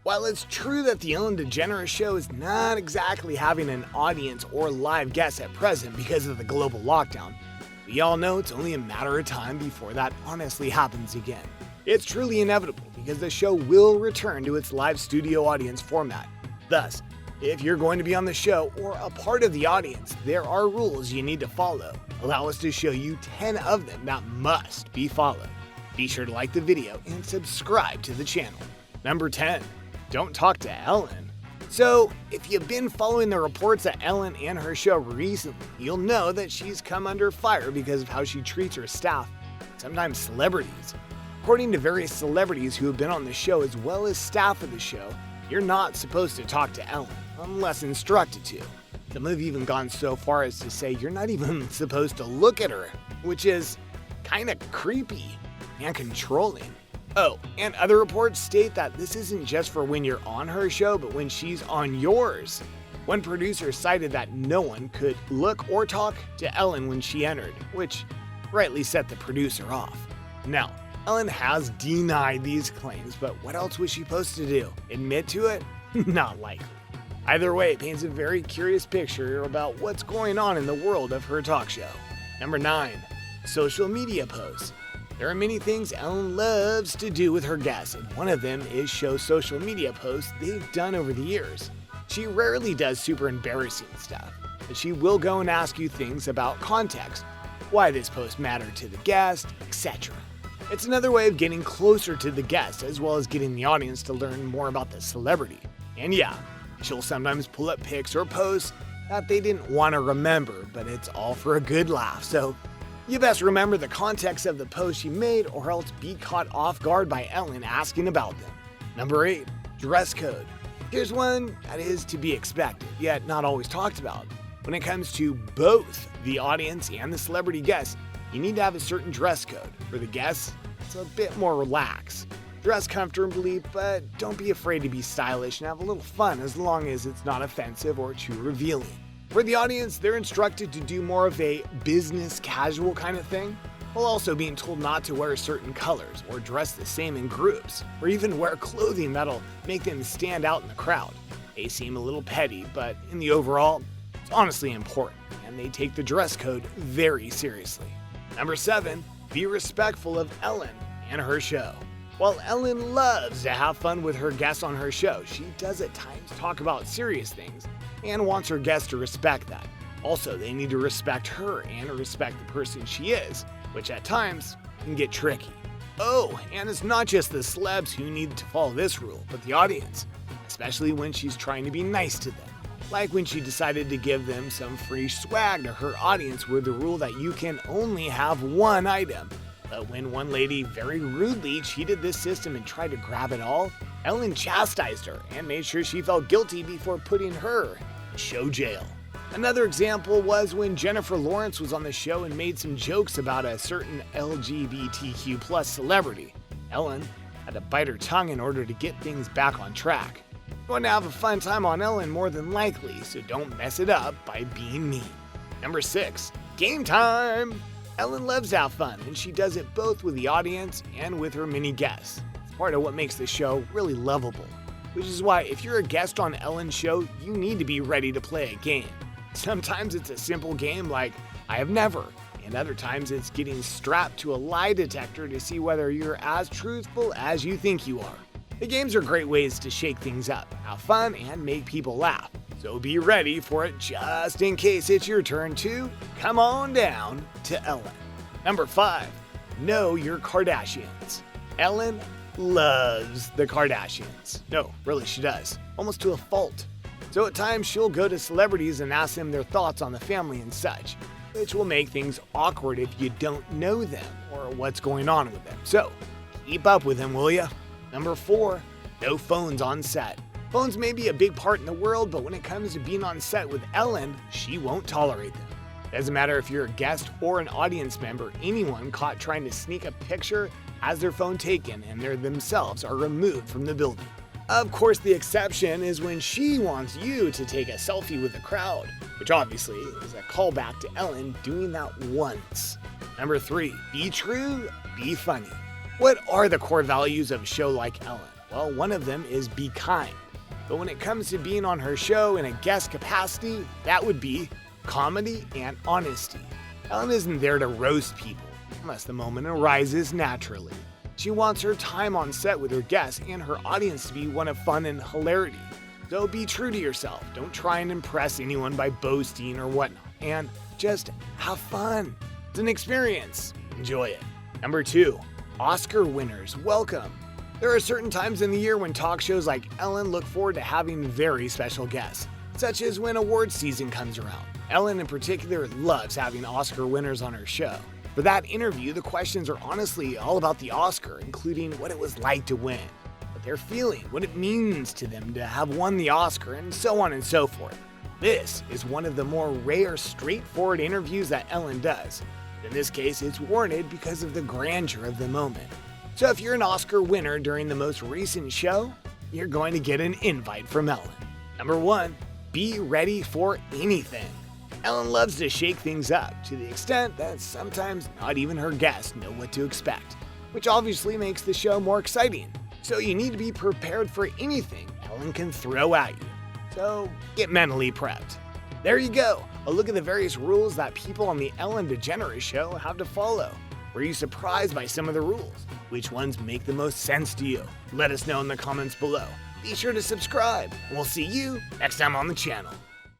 While it's true that the Ellen DeGeneres show is not exactly having an audience or live guests at present because of the global lockdown, we all know it's only a matter of time before that honestly happens again. It's truly inevitable because the show will return to its live studio audience format. Thus, if you're going to be on the show or a part of the audience, there are rules you need to follow. Allow us to show you 10 of them that must be followed. Be sure to like the video and subscribe to the channel. Number 10. Don't talk to Ellen. So, if you've been following the reports of Ellen and her show recently, you'll know that she's come under fire because of how she treats her staff, sometimes celebrities. According to various celebrities who have been on the show as well as staff of the show, you're not supposed to talk to Ellen unless instructed to. Some have even gone so far as to say you're not even supposed to look at her, which is kinda creepy and controlling. Oh, and other reports state that this isn't just for when you're on her show, but when she's on yours. One producer cited that no one could look or talk to Ellen when she entered, which rightly set the producer off. Now, Ellen has denied these claims, but what else was she supposed to do? Admit to it? Not likely. Either way, it paints a very curious picture about what's going on in the world of her talk show. Number 9. Social media posts. There are many things Ellen loves to do with her guests, and one of them is show social media posts they've done over the years. She rarely does super embarrassing stuff, but she will go and ask you things about context, why this post mattered to the guest, etc. It's another way of getting closer to the guest as well as getting the audience to learn more about the celebrity. And yeah, she'll sometimes pull up pics or posts that they didn't want to remember, but it's all for a good laugh, so you best remember the context of the post she made or else be caught off guard by Ellen asking about them. Number 8. Dress code. Here's one that is to be expected, yet not always talked about. When it comes to both the audience and the celebrity guests, you need to have a certain dress code. For the guests, it's a bit more relaxed. Dress comfortably, but don't be afraid to be stylish and have a little fun as long as it's not offensive or too revealing. For the audience, they're instructed to do more of a business casual kind of thing, while also being told not to wear certain colors or dress the same in groups, or even wear clothing that'll make them stand out in the crowd. They seem a little petty, but in the overall, it's honestly important, and they take the dress code very seriously. Number 7. Be respectful of Ellen and her show. While Ellen loves to have fun with her guests on her show, she does at times talk about serious things and wants her guests to respect that. Also, they need to respect her and respect the person she is, which at times can get tricky. Oh, and it's not just the celebs who need to follow this rule, but the audience, especially when she's trying to be nice to them. Like when she decided to give them some free swag to her audience with the rule that you can only have one item. But when one lady very rudely cheated this system and tried to grab it all, Ellen chastised her and made sure she felt guilty before putting her in show jail. Another example was when Jennifer Lawrence was on the show and made some jokes about a certain LGBTQ+ celebrity. Ellen had to bite her tongue in order to get things back on track. You're going to have a fun time on Ellen more than likely, so don't mess it up by being mean. Number 6. Game time! Ellen loves to have fun, and she does it both with the audience and with her many guests. It's part of what makes the show really lovable, which is why if you're a guest on Ellen's show, you need to be ready to play a game. Sometimes it's a simple game like I have never, and other times it's getting strapped to a lie detector to see whether you're as truthful as you think you are. The games are great ways to shake things up, have fun, and make people laugh. So be ready for it just in case it's your turn to come on down to Ellen. Number 5. Know your Kardashians. Ellen loves the Kardashians. No, really she does. Almost to a fault. So at times she'll go to celebrities and ask them their thoughts on the family and such, which will make things awkward if you don't know them or what's going on with them. So keep up with them, will ya? Number 4. No phones on set. Phones may be a big part in the world, but when it comes to being on set with Ellen, she won't tolerate them. Doesn't matter if you're a guest or an audience member, anyone caught trying to sneak a picture has their phone taken and they themselves are removed from the building. Of course, the exception is when she wants you to take a selfie with the crowd, which obviously is a callback to Ellen doing that once. Number 3, be true, be funny. What are the core values of a show like Ellen? Well, one of them is be kind. But when it comes to being on her show in a guest capacity, that would be comedy and honesty. Ellen isn't there to roast people, unless the moment arises naturally. She wants her time on set with her guests and her audience to be one of fun and hilarity. So be true to yourself. Don't try and impress anyone by boasting or whatnot. And just have fun. It's an experience. Enjoy it. Number 2, Oscar winners welcome. There are certain times in the year when talk shows like Ellen look forward to having very special guests, such as when awards season comes around. Ellen in particular loves having Oscar winners on her show. For that interview, the questions are honestly all about the Oscar, including what it was like to win, what they're feeling, what it means to them to have won the Oscar, and so on and so forth. This is one of the more rare, straightforward interviews that Ellen does. In this case, it's warranted because of the grandeur of the moment. So if you're an Oscar winner during the most recent show, you're going to get an invite from Ellen. Number 1, be ready for anything. Ellen loves to shake things up to the extent that sometimes not even her guests know what to expect, which obviously makes the show more exciting. So you need to be prepared for anything Ellen can throw at you. So get mentally prepped. There you go, a look at the various rules that people on the Ellen DeGeneres show have to follow. Were you surprised by some of the rules? Which ones make the most sense to you? Let us know in the comments below. Be sure to subscribe, and we'll see you next time on the channel.